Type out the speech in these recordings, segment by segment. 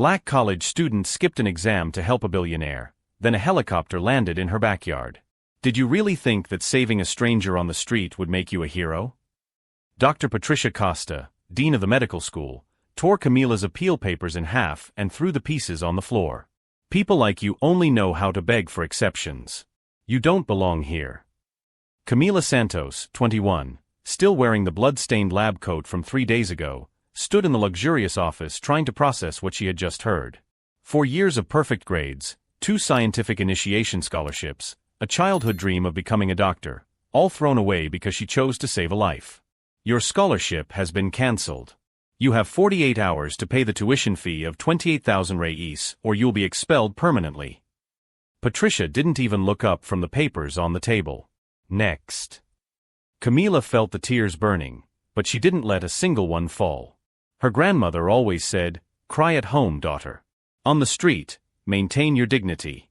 Black college student skipped an exam to help a billionaire, then a helicopter landed in her backyard. Did you really think that saving a stranger on the street would make you a hero? Dr. Patricia Costa, dean of the medical school, tore Camila's appeal papers in half and threw the pieces on the floor. People like you only know how to beg for exceptions. You don't belong here. Camila Santos, 21, still wearing the blood-stained lab coat from 3 days ago, stood in the luxurious office trying to process what she had just heard. 4 years of perfect grades, 2 scientific initiation scholarships, a childhood dream of becoming a doctor, all thrown away because she chose to save a life. Your scholarship has been cancelled. You have 48 hours to pay the tuition fee of 28,000 reis, or you'll be expelled permanently. Patricia didn't even look up from the papers on the table. Next. Camila felt the tears burning, but she didn't let a single one fall. Her grandmother always said, "Cry at home, daughter. On the street, maintain your dignity."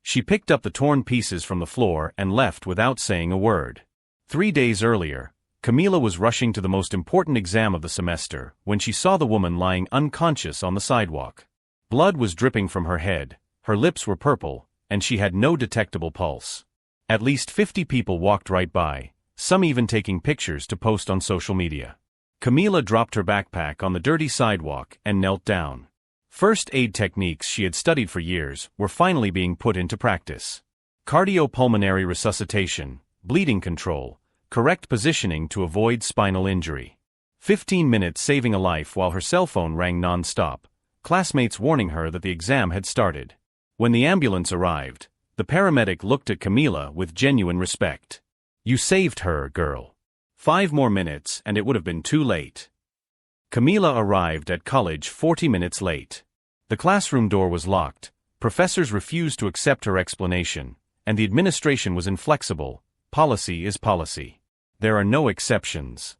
She picked up the torn pieces from the floor and left without saying a word. 3 days earlier, Camila was rushing to the most important exam of the semester when she saw the woman lying unconscious on the sidewalk. Blood was dripping from her head, her lips were purple, and she had no detectable pulse. At least 50 people walked right by, some even taking pictures to post on social media. Camila dropped her backpack on the dirty sidewalk and knelt down. First aid techniques she had studied for years were finally being put into practice. Cardiopulmonary resuscitation, bleeding control, correct positioning to avoid spinal injury. 15 minutes saving a life while her cell phone rang non-stop, classmates warning her that the exam had started. When the ambulance arrived, the paramedic looked at Camila with genuine respect. "You saved her, girl. 5 more minutes and it would have been too late." Camila arrived at college 40 minutes late. The classroom door was locked, professors refused to accept her explanation, and the administration was inflexible. Policy is policy. There are no exceptions.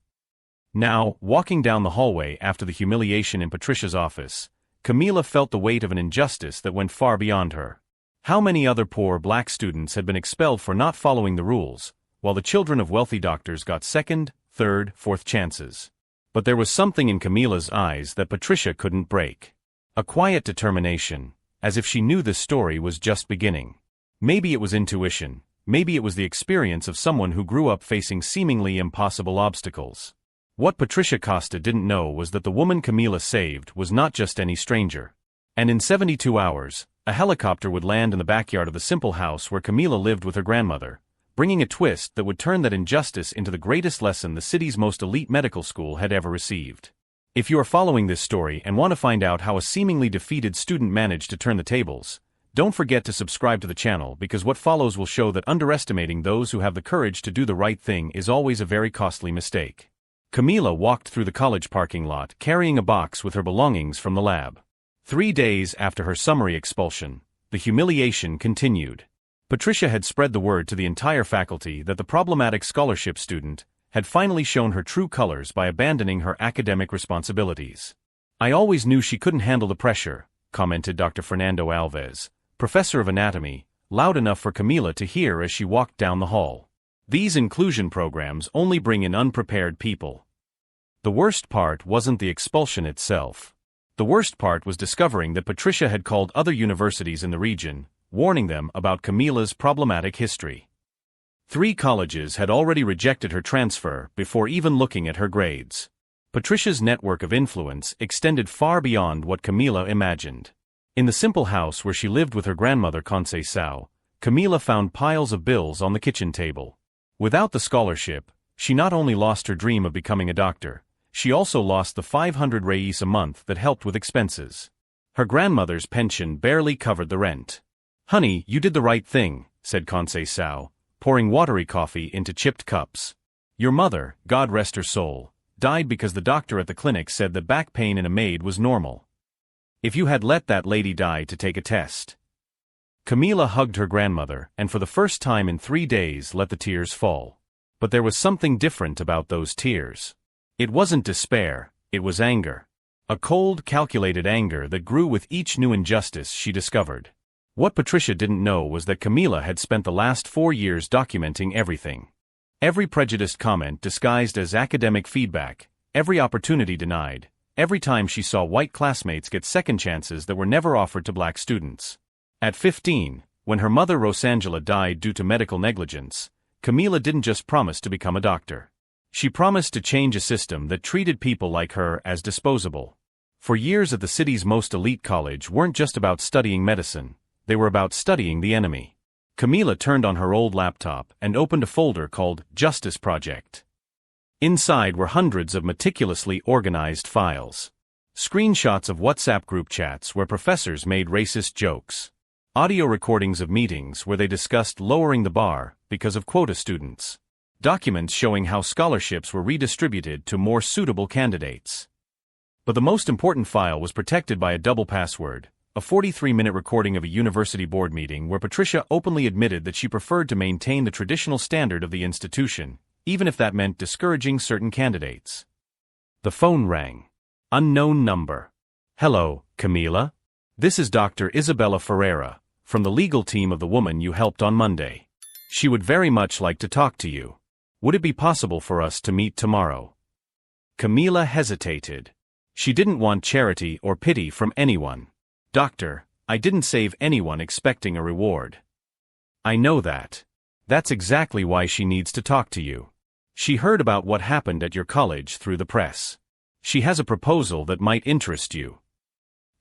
Now, walking down the hallway after the humiliation in Patricia's office, Camila felt the weight of an injustice that went far beyond her. How many other poor black students had been expelled for not following the rules, while the children of wealthy doctors got second, third, fourth chances? But there was something in Camila's eyes that Patricia couldn't break. A quiet determination, as if she knew this story was just beginning. Maybe it was intuition. Maybe it was the experience of someone who grew up facing seemingly impossible obstacles. What Patricia Costa didn't know was that the woman Camila saved was not just any stranger. And in 72 hours, a helicopter would land in the backyard of the simple house where Camila lived with her grandmother, bringing a twist that would turn that injustice into the greatest lesson the city's most elite medical school had ever received. If you are following this story and want to find out how a seemingly defeated student managed to turn the tables, don't forget to subscribe to the channel because what follows will show that underestimating those who have the courage to do the right thing is always a very costly mistake. Camila walked through the college parking lot carrying a box with her belongings from the lab. 3 days after her summary expulsion, the humiliation continued. Patricia had spread the word to the entire faculty that the problematic scholarship student had finally shown her true colors by abandoning her academic responsibilities. "I always knew she couldn't handle the pressure," commented Dr. Fernando Alves, professor of anatomy, loud enough for Camila to hear as she walked down the hall. "These inclusion programs only bring in unprepared people." The worst part wasn't the expulsion itself. The worst part was discovering that Patricia had called other universities in the region, warning them about Camila's problematic history. 3 colleges had already rejected her transfer before even looking at her grades. Patricia's network of influence extended far beyond what Camila imagined. In the simple house where she lived with her grandmother Conceição, Camila found piles of bills on the kitchen table. Without the scholarship, she not only lost her dream of becoming a doctor, she also lost the 500 reis a month that helped with expenses. Her grandmother's pension barely covered the rent. "Honey, you did the right thing," said Conceição, pouring watery coffee into chipped cups. "Your mother, God rest her soul, died because the doctor at the clinic said that back pain in a maid was normal. If you had let that lady die to take a test." Camila hugged her grandmother and for the first time in 3 days let the tears fall. But there was something different about those tears. It wasn't despair, it was anger. A cold, calculated anger that grew with each new injustice she discovered. What Patricia didn't know was that Camila had spent the last 4 years documenting everything. Every prejudiced comment disguised as academic feedback, every opportunity denied, every time she saw white classmates get second chances that were never offered to black students. At 15, when her mother Rosangela died due to medical negligence, Camila didn't just promise to become a doctor. She promised to change a system that treated people like her as disposable. For years at the city's most elite college weren't just about studying medicine, they were about studying the enemy. Camila turned on her old laptop and opened a folder called Justice Project. Inside were hundreds of meticulously organized files. Screenshots of WhatsApp group chats where professors made racist jokes. Audio recordings of meetings where they discussed lowering the bar because of quota students. Documents showing how scholarships were redistributed to more suitable candidates. But the most important file was protected by a double password, a 43-minute recording of a university board meeting where Patricia openly admitted that she preferred to maintain the traditional standard of the institution, even if that meant discouraging certain candidates. The phone rang. Unknown number. Hello, Camila? This is Dr. Isabella Ferreira, from the legal team of the woman you helped on Monday. She would very much like to talk to you. Would it be possible for us to meet tomorrow? Camila hesitated. She didn't want charity or pity from anyone. Doctor, I didn't save anyone expecting a reward. I know that. That's exactly why she needs to talk to you. She heard about what happened at your college through the press. She has a proposal that might interest you.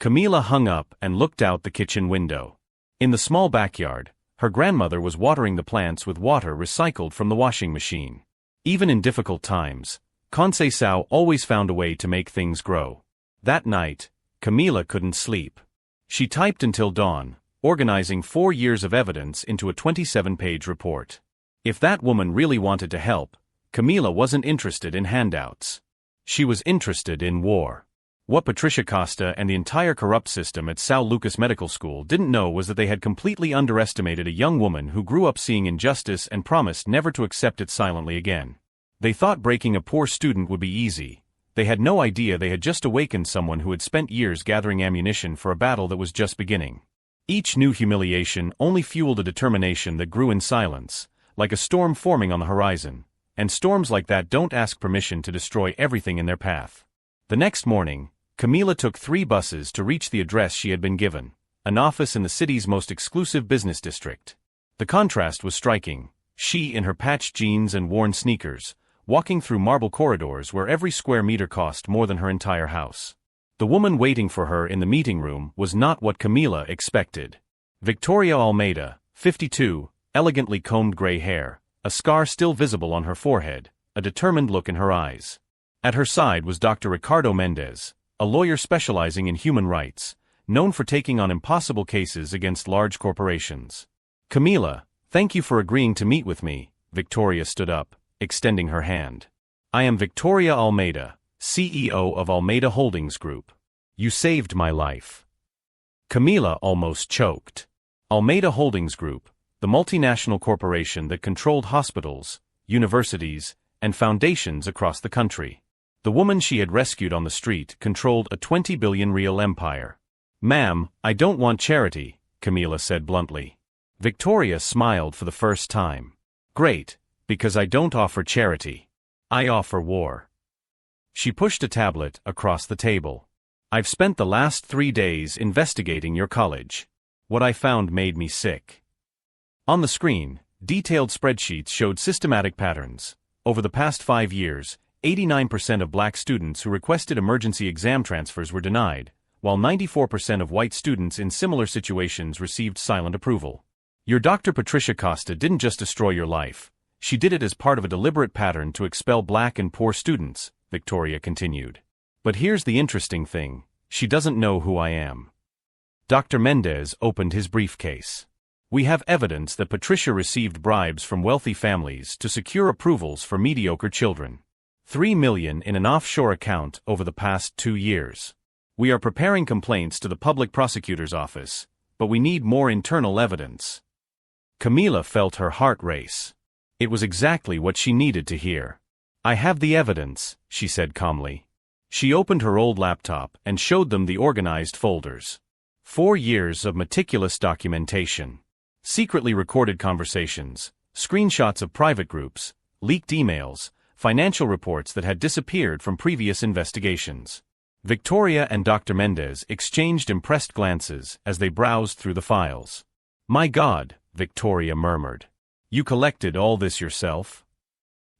Camila hung up and looked out the kitchen window. In the small backyard, her grandmother was watering the plants with water recycled from the washing machine. Even in difficult times, Conceição always found a way to make things grow. That night, Camila couldn't sleep. She typed until dawn, organizing 4 years of evidence into a 27-page report. If that woman really wanted to help, Camila wasn't interested in handouts. She was interested in war. What Patricia Costa and the entire corrupt system at São Lucas Medical School didn't know was that they had completely underestimated a young woman who grew up seeing injustice and promised never to accept it silently again. They thought breaking a poor student would be easy. They had no idea they had just awakened someone who had spent years gathering ammunition for a battle that was just beginning. Each new humiliation only fueled a determination that grew in silence, like a storm forming on the horizon, and storms like that don't ask permission to destroy everything in their path. The next morning, Camila took 3 buses to reach the address she had been given, an office in the city's most exclusive business district. The contrast was striking, she in her patched jeans and worn sneakers, walking through marble corridors where every square meter cost more than her entire house. The woman waiting for her in the meeting room was not what Camila expected. Victoria Almeida, 52, elegantly combed gray hair, a scar still visible on her forehead, a determined look in her eyes. At her side was Dr. Ricardo Mendez, a lawyer specializing in human rights, known for taking on impossible cases against large corporations. Camila, thank you for agreeing to meet with me. Victoria stood up, extending her hand. I am Victoria Almeida, CEO of Almeida Holdings Group. You saved my life. Camila almost choked. Almeida Holdings Group, the multinational corporation that controlled hospitals, universities, and foundations across the country. The woman she had rescued on the street controlled a 20 billion real empire. Ma'am, I don't want charity, Camila said bluntly. Victoria smiled for the first time. Great, because I don't offer charity. I offer war. She pushed a tablet across the table. I've spent the last 3 days investigating your college. What I found made me sick. On the screen, detailed spreadsheets showed systematic patterns. Over the past 5 years, 89% of black students who requested emergency exam transfers were denied, while 94% of white students in similar situations received silent approval. Your Dr. Patricia Costa didn't just destroy your life, she did it as part of a deliberate pattern to expel black and poor students, Victoria continued. But here's the interesting thing, she doesn't know who I am. Dr. Mendez opened his briefcase. We have evidence that Patricia received bribes from wealthy families to secure approvals for mediocre children. 3 million in an offshore account over the past 2 years. We are preparing complaints to the public prosecutor's office, but we need more internal evidence. Camila felt her heart race. It was exactly what she needed to hear. I have the evidence, she said calmly. She opened her old laptop and showed them the organized folders. 4 years of meticulous documentation. Secretly recorded conversations, screenshots of private groups, leaked emails, financial reports that had disappeared from previous investigations. Victoria and Dr. Mendez exchanged impressed glances as they browsed through the files. "My God," Victoria murmured. "You collected all this yourself?"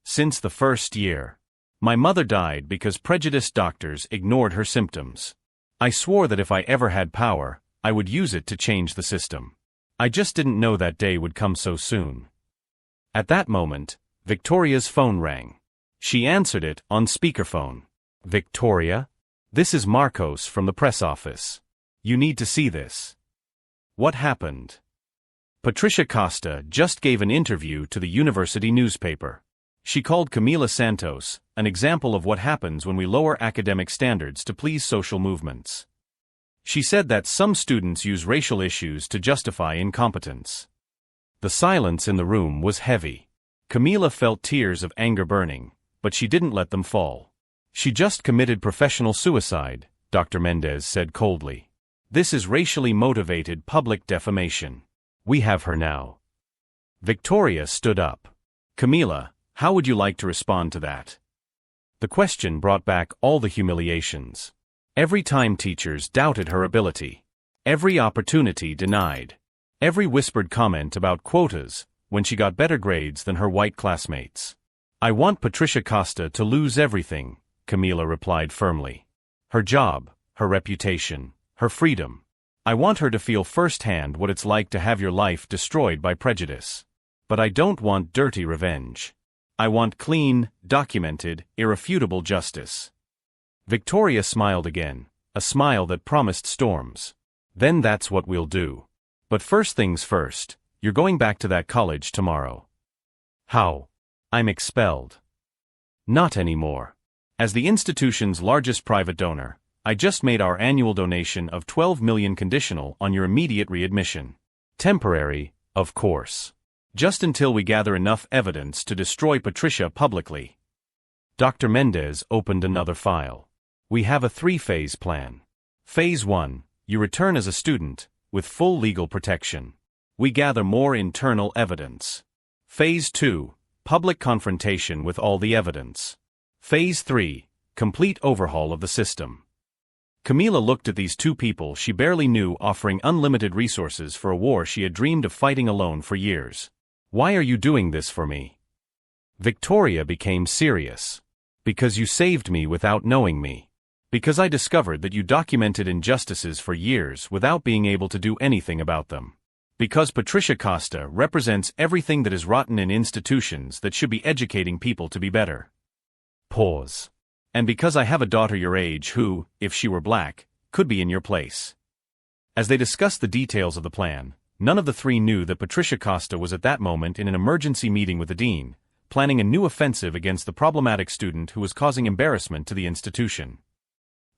"Since the first year. My mother died because prejudiced doctors ignored her symptoms. I swore that if I ever had power, I would use it to change the system. I just didn't know that day would come so soon." At that moment, Victoria's phone rang. She answered it on speakerphone. "Victoria? This is Marcos from the press office. You need to see this." "What happened?" "Patricia Costa just gave an interview to the university newspaper. She called Camila Santos an example of what happens when we lower academic standards to please social movements. She said that some students use racial issues to justify incompetence." The silence in the room was heavy. Camila felt tears of anger burning, but she didn't let them fall. "She just committed professional suicide," Dr. Mendez said coldly. "This is racially motivated public defamation. We have her now." Victoria stood up. "Camila, how would you like to respond to that?" The question brought back all the humiliations. Every time teachers doubted her ability. Every opportunity denied. Every whispered comment about quotas when she got better grades than her white classmates. "I want Patricia Costa to lose everything," Camila replied firmly. "Her job, her reputation, her freedom. I want her to feel firsthand what it's like to have your life destroyed by prejudice. But I don't want dirty revenge. I want clean, documented, irrefutable justice." Victoria smiled again, a smile that promised storms. "Then that's what we'll do. But first things first, you're going back to that college tomorrow." "How?" "I'm expelled." "Not anymore. As the institution's largest private donor, I just made our annual donation of $12 million conditional on your immediate readmission. Temporary, of course. Just until we gather enough evidence to destroy Patricia publicly." Dr. Mendez opened another file. "We have a 3-phase plan. Phase 1, you return as a student, with full legal protection. We gather more internal evidence. Phase 2, public confrontation with all the evidence. Phase 3, complete overhaul of the system." Camila looked at these two people she barely knew offering unlimited resources for a war she had dreamed of fighting alone for years. "Why are you doing this for me?" Victoria became serious. "Because you saved me without knowing me. Because I discovered that you documented injustices for years without being able to do anything about them. Because Patricia Costa represents everything that is rotten in institutions that should be educating people to be better." Pause. "And because I have a daughter your age who, if she were black, could be in your place." As they discussed the details of the plan, none of the three knew that Patricia Costa was at that moment in an emergency meeting with the dean, planning a new offensive against the problematic student who was causing embarrassment to the institution.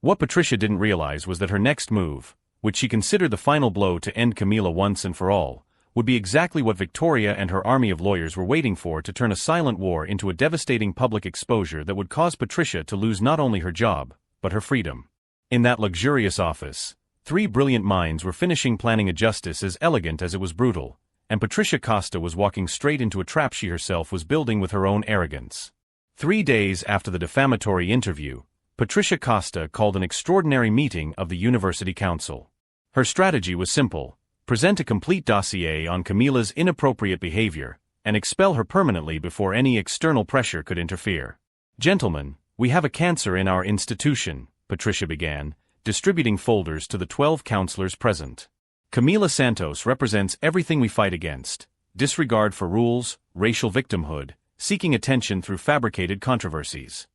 What Patricia didn't realize was that her next move, which she considered the final blow to end Camila once and for all, would be exactly what Victoria and her army of lawyers were waiting for to turn a silent war into a devastating public exposure that would cause Patricia to lose not only her job, but her freedom. In that luxurious office, three brilliant minds were finishing planning a justice as elegant as it was brutal, and Patricia Costa was walking straight into a trap she herself was building with her own arrogance. 3 days after the defamatory interview, Patricia Costa called an extraordinary meeting of the University Council. Her strategy was simple: present a complete dossier on Camila's inappropriate behavior, and expel her permanently before any external pressure could interfere. "Gentlemen, we have a cancer in our institution," Patricia began, distributing folders to the 12 counselors present. "Camila Santos represents everything we fight against: disregard for rules, racial victimhood, seeking attention through fabricated controversies."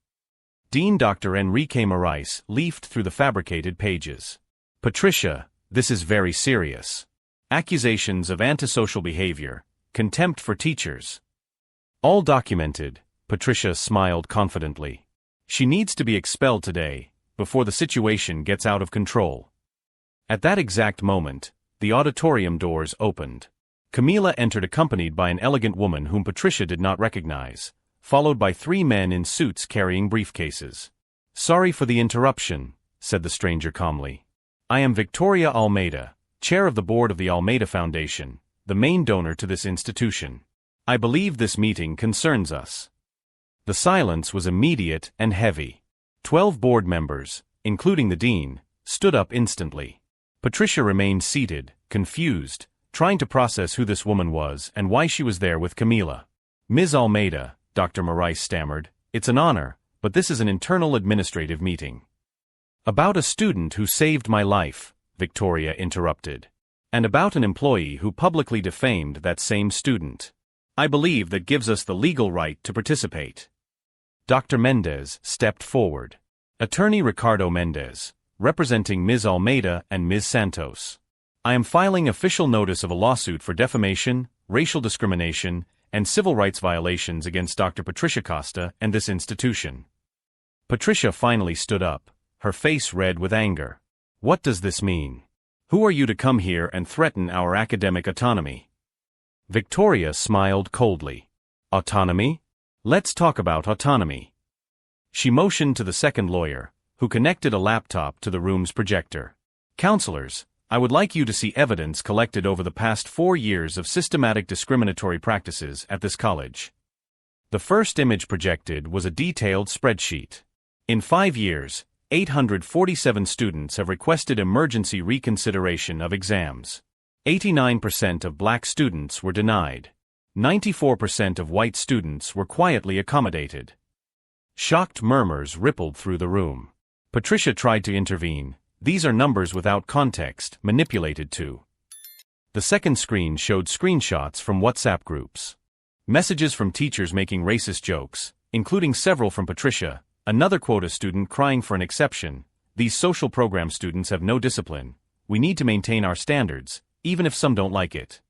Dean Dr. Enrique Morais leafed through the fabricated pages. "Patricia, this is very serious. Accusations of antisocial behavior, contempt for teachers. All documented," Patricia smiled confidently. "She needs to be expelled today, before the situation gets out of control." At that exact moment, the auditorium doors opened. Camila entered accompanied by an elegant woman whom Patricia did not recognize, followed by 3 men in suits carrying briefcases. "Sorry for the interruption," said the stranger calmly. "I am Victoria Almeida, chair of the board of the Almeida Foundation, the main donor to this institution. I believe this meeting concerns us." The silence was immediate and heavy. 12 board members, including the dean, stood up instantly. Patricia remained seated, confused, trying to process who this woman was and why she was there with Camila. "Ms. Almeida," Dr. Morais stammered, "it's an honor, but this is an internal administrative meeting." "About a student who saved my life," Victoria interrupted. "And about an employee who publicly defamed that same student. I believe that gives us the legal right to participate." Dr. Mendez stepped forward. Attorney Ricardo Mendez, representing Ms. Almeida and Ms. Santos. "I am filing official notice of a lawsuit for defamation, racial discrimination, and civil rights violations against Dr. Patricia Costa and this institution." Patricia finally stood up, her face red with anger. "What does this mean? Who are you to come here and threaten our academic autonomy?" Victoria smiled coldly. "Autonomy? Let's talk about autonomy." She motioned to the second lawyer, who connected a laptop to the room's projector. "Counselors, I would like you to see evidence collected over the past 4 years of systematic discriminatory practices at this college." The first image projected was a detailed spreadsheet. In 5 years, 847 students have requested emergency reconsideration of exams. 89% of black students were denied. 94% of white students were quietly accommodated. Shocked murmurs rippled through the room. Patricia tried to intervene. "These are numbers without context, manipulated too." The second screen showed screenshots from WhatsApp groups. Messages from teachers making racist jokes, including several from Patricia, another quota student crying for an exception. "These social program students have no discipline. We need to maintain our standards, even if some don't like it."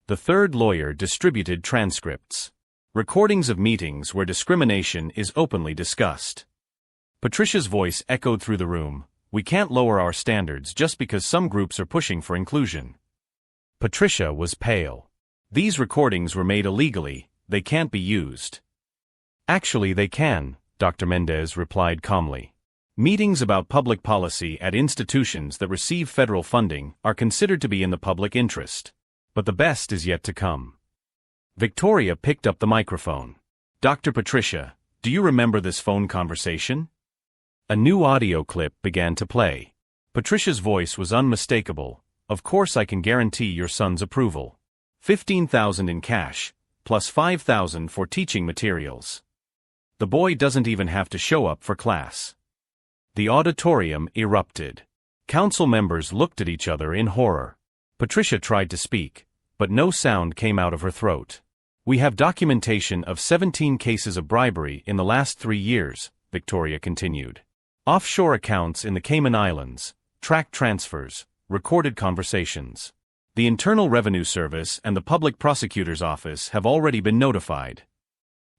The third lawyer distributed transcripts. Recordings of meetings where discrimination is openly discussed. Patricia's voice echoed through the room. "We can't lower our standards just because some groups are pushing for inclusion." Patricia was pale. "These recordings were made illegally, they can't be used." "Actually they can," Dr. Mendez replied calmly. "Meetings about public policy at institutions that receive federal funding are considered to be in the public interest. But the best is yet to come." Victoria picked up the microphone. "Dr. Patricia, do you remember this phone conversation?" A new audio clip began to play. Patricia's voice was unmistakable. "Of course I can guarantee your son's approval. 15,000 in cash, plus 5,000 for teaching materials. The boy doesn't even have to show up for class." The auditorium erupted. Council members looked at each other in horror. Patricia tried to speak, but no sound came out of her throat. "We have documentation of 17 cases of bribery in the last 3 years, Victoria continued. "Offshore accounts in the Cayman Islands, track transfers, recorded conversations. The Internal Revenue Service and the Public Prosecutor's Office have already been notified."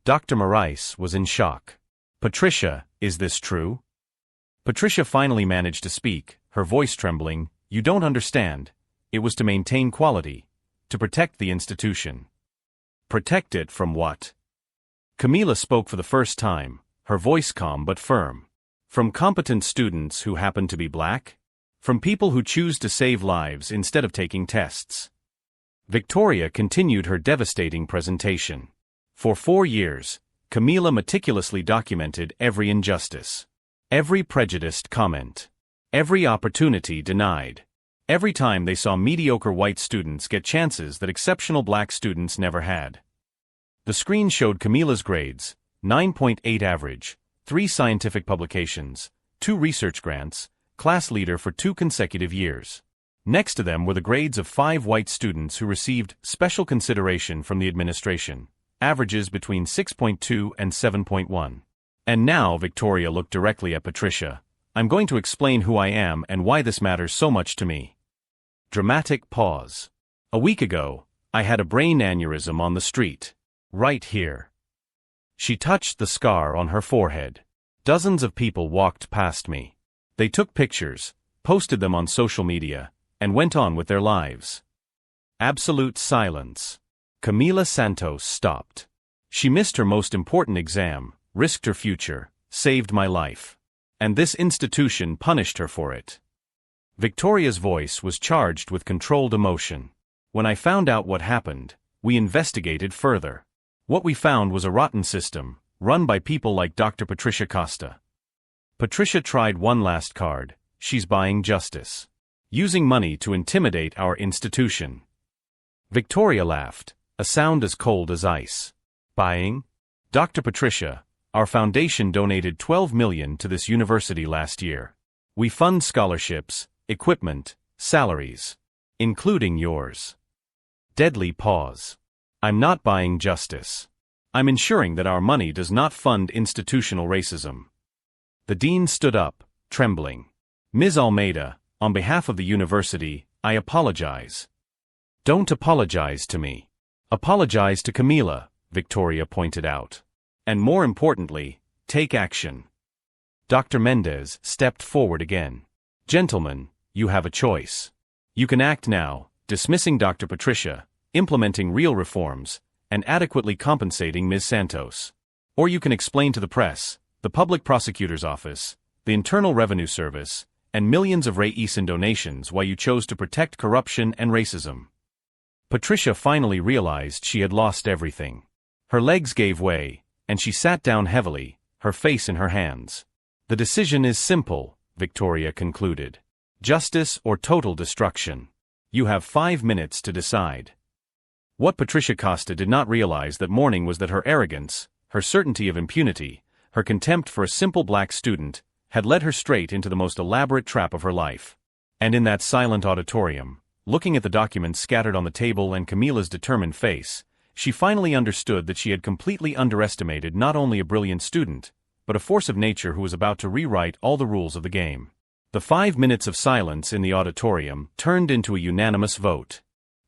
Dr. Morais was in shock. "Patricia, is this true?" Patricia finally managed to speak, her voice trembling. "You don't understand. It was to maintain quality, to protect the institution." "Protect it from what?" Camila spoke for the first time, her voice calm but firm. "From competent students who happen to be black? From people who choose to save lives instead of taking tests." Victoria continued her devastating presentation. For 4 years, Camila meticulously documented every injustice, every prejudiced comment, every opportunity denied. Every time they saw mediocre white students get chances that exceptional black students never had. The screen showed Camila's grades: 9.8 average, 3 scientific publications, 2 research grants, class leader for 2 consecutive years. Next to them were the grades of 5 white students who received special consideration from the administration, averages between 6.2 and 7.1. And now Victoria looked directly at Patricia. "I'm going to explain who I am and why this matters so much to me." Dramatic pause. "A week ago, I had a brain aneurysm on the street. Right here." She touched the scar on her forehead. "Dozens of people walked past me. They took pictures, posted them on social media, and went on with their lives." Absolute silence. Camila Santos stopped. "She missed her most important exam, risked her future, saved my life. And this institution punished her for it." Victoria's voice was charged with controlled emotion. "When I found out what happened, we investigated further. What we found was a rotten system, run by people like Dr. Patricia Costa." Patricia tried one last card. She's buying justice. Using money to intimidate our institution. Victoria laughed, a sound as cold as ice. Buying? Dr. Patricia, our foundation donated $12 million to this university last year. We fund scholarships, equipment, salaries. Including yours. Deadly pause. I'm not buying justice. I'm ensuring that our money does not fund institutional racism. The dean stood up, trembling. Ms. Almeida, on behalf of the university, I apologize. Don't apologize to me. Apologize to Camila, Victoria pointed out. And more importantly, take action. Dr. Mendez stepped forward again. Gentlemen, you have a choice. You can act now, dismissing Dr. Patricia, implementing real reforms, and adequately compensating Ms. Santos. Or you can explain to the press, the Public Prosecutor's Office, the Internal Revenue Service, and millions of Raisin donations why you chose to protect corruption and racism. Patricia finally realized she had lost everything. Her legs gave way, and she sat down heavily, her face in her hands. The decision is simple, Victoria concluded. Justice or total destruction. You have 5 minutes to decide. What Patricia Costa did not realize that morning was that her arrogance, her certainty of impunity, her contempt for a simple black student, had led her straight into the most elaborate trap of her life. And in that silent auditorium, looking at the documents scattered on the table and Camila's determined face, she finally understood that she had completely underestimated not only a brilliant student, but a force of nature who was about to rewrite all the rules of the game. The 5 minutes of silence in the auditorium turned into a unanimous vote.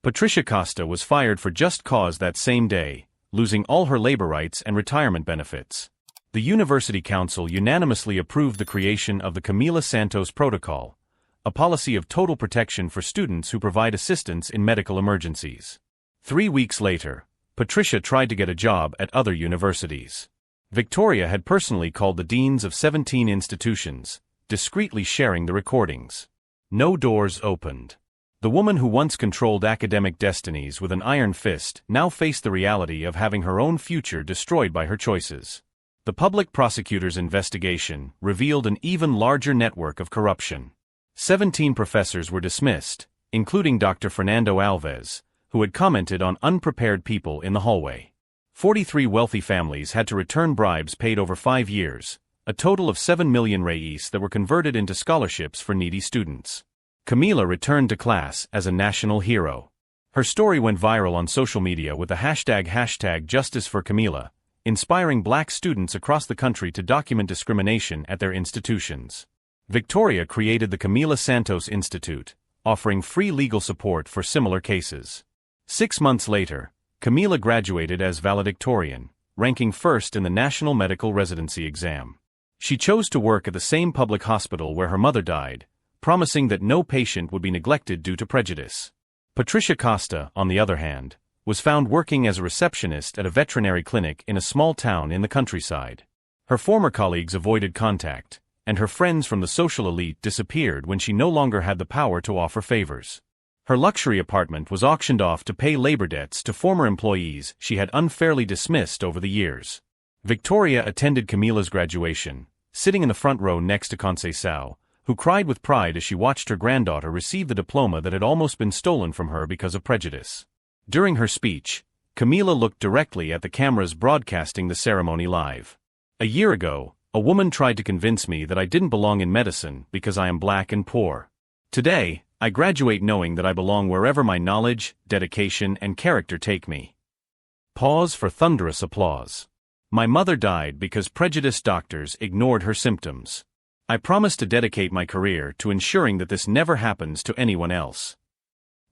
Patricia Costa was fired for just cause that same day, losing all her labor rights and retirement benefits. The University Council unanimously approved the creation of the Camila Santos Protocol, a policy of total protection for students who provide assistance in medical emergencies. 3 weeks later, Patricia tried to get a job at other universities. Victoria had personally called the deans of 17 institutions, discreetly sharing the recordings. No doors opened. The woman who once controlled academic destinies with an iron fist now faced the reality of having her own future destroyed by her choices. The public prosecutor's investigation revealed an even larger network of corruption. 17 professors were dismissed, including Dr. Fernando Alves, who had commented on unprepared people in the hallway. 43 wealthy families had to return bribes paid over 5 years, a total of 7 million reis that were converted into scholarships for needy students. Camila returned to class as a national hero. Her story went viral on social media with the hashtag Justice for Camila, inspiring black students across the country to document discrimination at their institutions. Victoria created the Camila Santos Institute, offering free legal support for similar cases. 6 months later, Camila graduated as valedictorian, ranking first in the National Medical Residency exam. She chose to work at the same public hospital where her mother died, promising that no patient would be neglected due to prejudice. Patricia Costa, on the other hand, was found working as a receptionist at a veterinary clinic in a small town in the countryside. Her former colleagues avoided contact, and her friends from the social elite disappeared when she no longer had the power to offer favors. Her luxury apartment was auctioned off to pay labor debts to former employees she had unfairly dismissed over the years. Victoria attended Camila's graduation, sitting in the front row next to Conceição, who cried with pride as she watched her granddaughter receive the diploma that had almost been stolen from her because of prejudice. During her speech, Camila looked directly at the cameras broadcasting the ceremony live. "A year ago, a woman tried to convince me that I didn't belong in medicine because I am black and poor. Today, I graduate knowing that I belong wherever my knowledge, dedication, and character take me." Pause for thunderous applause. "My mother died because prejudiced doctors ignored her symptoms. I promise to dedicate my career to ensuring that this never happens to anyone else."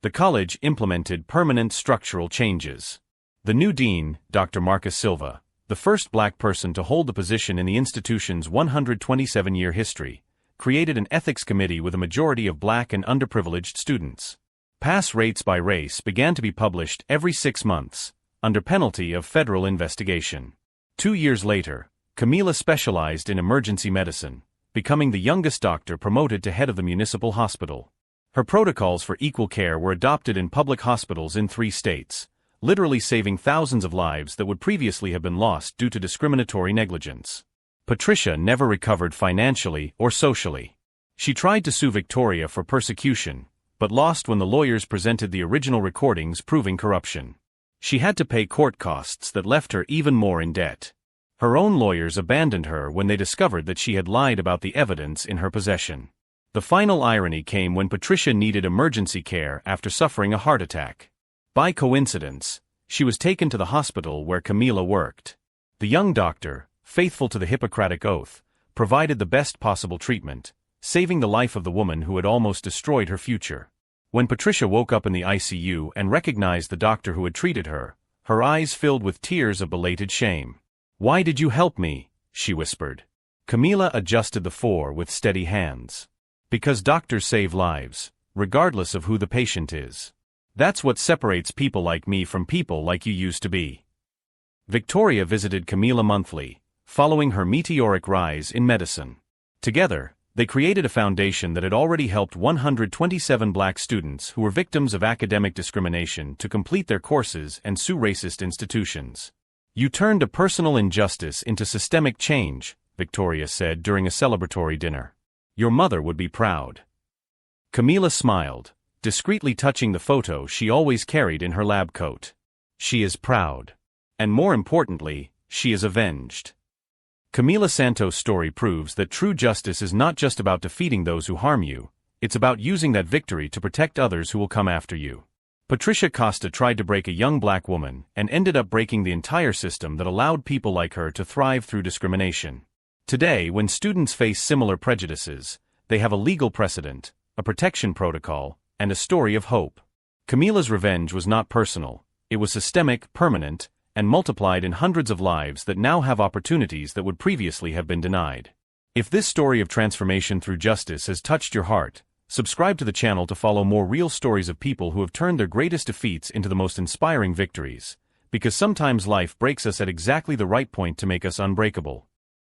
The college implemented permanent structural changes. The new dean, Dr. Marcus Silva, the first black person to hold the position in the institution's 127-year history, created an ethics committee with a majority of black and underprivileged students. Pass rates by race began to be published every 6 months, under penalty of federal investigation. 2 years later, Camila specialized in emergency medicine, becoming the youngest doctor promoted to head of the municipal hospital. Her protocols for equal care were adopted in public hospitals in 3 states, literally saving thousands of lives that would previously have been lost due to discriminatory negligence. Patricia never recovered financially or socially. She tried to sue Victoria for persecution, but lost when the lawyers presented the original recordings proving corruption. She had to pay court costs that left her even more in debt. Her own lawyers abandoned her when they discovered that she had lied about the evidence in her possession. The final irony came when Patricia needed emergency care after suffering a heart attack. By coincidence, she was taken to the hospital where Camila worked. The young doctor, faithful to the Hippocratic Oath, provided the best possible treatment, saving the life of the woman who had almost destroyed her future. When Patricia woke up in the ICU and recognized the doctor who had treated her, her eyes filled with tears of belated shame. "Why did you help me?" she whispered. Camila adjusted the four with steady hands. "Because doctors save lives, regardless of who the patient is. That's what separates people like me from people like you used to be." Victoria visited Camila monthly, following her meteoric rise in medicine. Together, they created a foundation that had already helped 127 black students who were victims of academic discrimination to complete their courses and sue racist institutions. "You turned a personal injustice into systemic change," Victoria said during a celebratory dinner. "Your mother would be proud." Camila smiled, discreetly touching the photo she always carried in her lab coat. "She is proud. And more importantly, she is avenged." Camila Santos' story proves that true justice is not just about defeating those who harm you, it's about using that victory to protect others who will come after you. Patricia Costa tried to break a young black woman and ended up breaking the entire system that allowed people like her to thrive through discrimination. Today, when students face similar prejudices, they have a legal precedent, a protection protocol, and a story of hope. Camila's revenge was not personal, it was systemic, permanent, and multiplied in hundreds of lives that now have opportunities that would previously have been denied. If this story of transformation through justice has touched your heart, subscribe to the channel to follow more real stories of people who have turned their greatest defeats into the most inspiring victories, because sometimes life breaks us at exactly the right point to make us unbreakable.